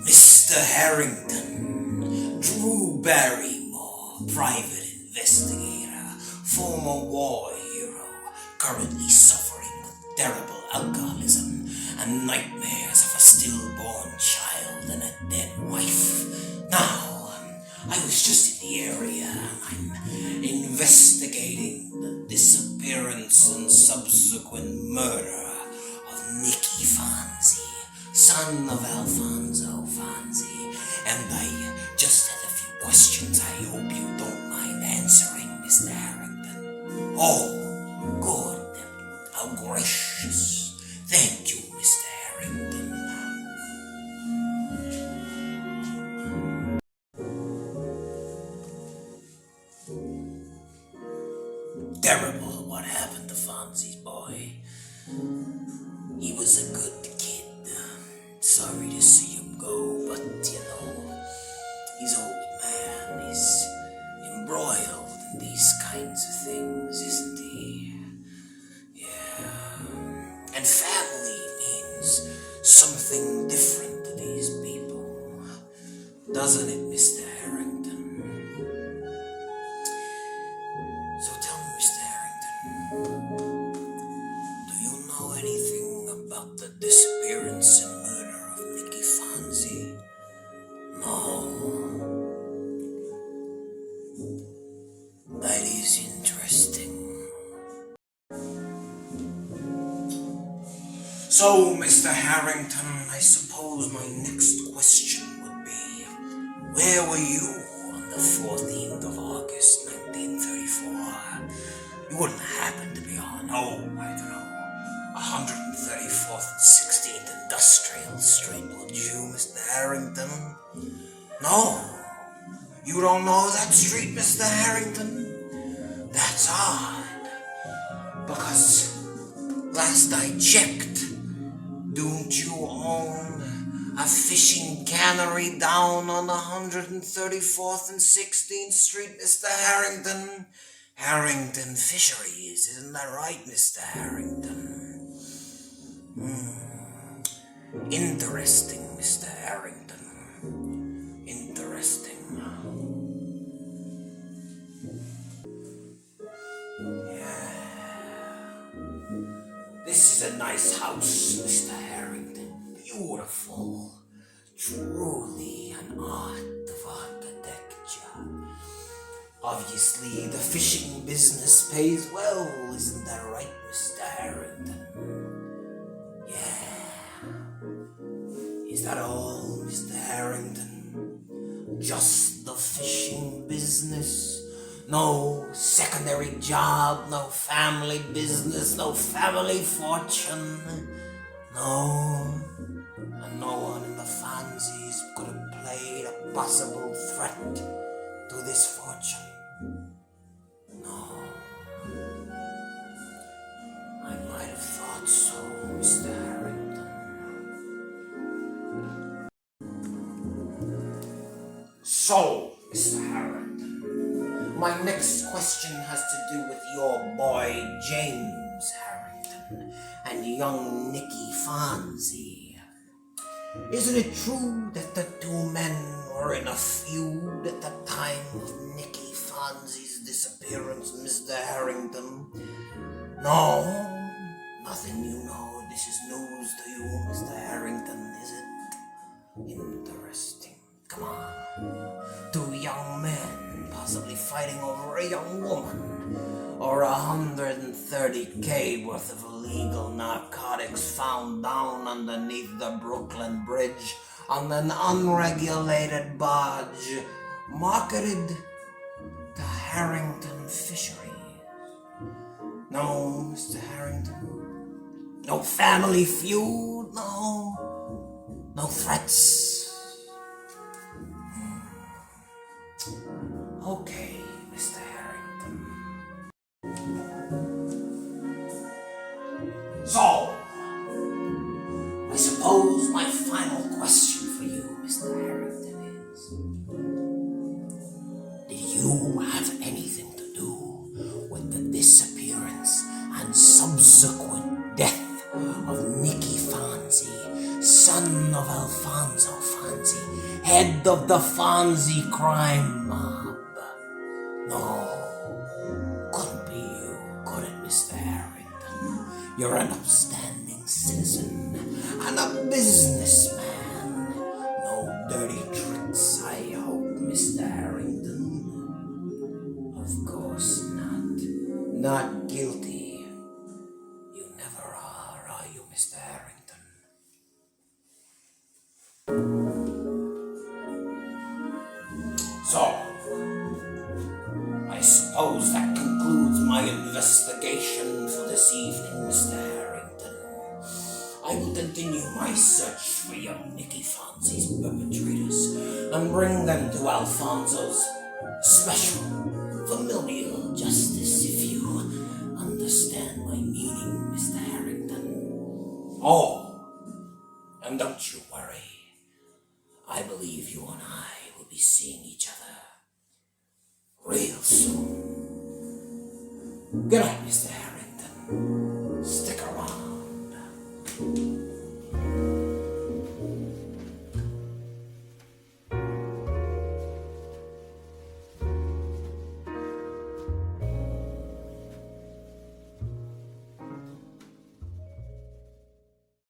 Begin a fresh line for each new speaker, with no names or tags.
Mr. Harrington, Drew Barrymore, private investigator, former war hero, currently suffering with terrible alcoholism and nightmares of a stillborn child and a dead wife. Now, I was just in the area and I'm investigating the disappearance and subsequent murder of Nicky Fonzie, son of Alfonso Fonzie, and I just had a few questions I hope you don't mind answering, Mr. Harrington. Oh, good. How gracious. Thank you, Mr. Harrington. Terrible what happened to Fonzie's boy. He was a good kid. Sorry to see him go, but he's old man. He's embroiled in these kinds of things, isn't he? Yeah. And family means something different to these people, doesn't it, Mr. Harrington? So tell me, Mr. Harrington, do you know anything about the disappearance and murder of Nicky Fonzie? No. That is interesting. So, Mr. Harrington, I suppose my next question would be, where were you on the 14th of August, 1934? You wouldn't happen to be on, 134th and 16th Industrial Street, would you, Mr. Harrington? No, you don't know that street, Mr. Harrington? That's odd, because last I checked, don't you own a fishing cannery down on 134th and 16th Street, Mr. Harrington? Harrington Fisheries, isn't that right, Mr. Harrington? Interesting, Mr. Harrington. Interesting. Yeah. This is a nice house, Mr. Harrington. Beautiful. Truly an art of architecture. Obviously, the fishing business pays well, isn't that right, Mr. Harrington? Yeah. Is that all, Mr. Harrington? Just the fishing business? No secondary job, no family business, no family fortune? No? And no one in the Fonzies could have played a possible threat to this fortune? No. I might have thought so, Mr. Harrington. So, Mr. Harrington, my next question has to do with your boy James Harrington and young Nicky Fonzie. Isn't it true that the two men were in a feud at the time of Nicky Fonzie's disappearance, Mr. Harrington? No, nothing you know. This is news to you, Mr. Harrington, is it? Interesting. Come on. Two young men possibly fighting over a young woman, or 130K worth of illegal narcotics found down underneath the Brooklyn Bridge on an unregulated barge marketed to Harrington Fisheries. No, Mr. Harrington. No family feud, no threats. Okay, Mr. Harrington. So, I suppose my final question for you, Mr. Harrington, is, did you have anything to do with the disappearance and subsequent death of Nicky Fonzie, son of Alfonso Fonzie, head of the Fonzie crime mob. No, couldn't be you, could it, Mr. Harrington? You're an upstanding citizen and a businessman. No dirty tricks, I hope, Mr. Harrington. Of course not. Not guilty. You never are you, Mr. Harrington? So, I suppose that concludes my investigation for this evening, Mr. Harrington. I will continue my search for young Nicky Fonzie's perpetrators and bring them to Alfonso's special familial justice, if you understand my meaning, Mr. Harrington. Oh, and don't you worry. I believe you and I will be seeing each other real soon. Good night, Mr. Harrington.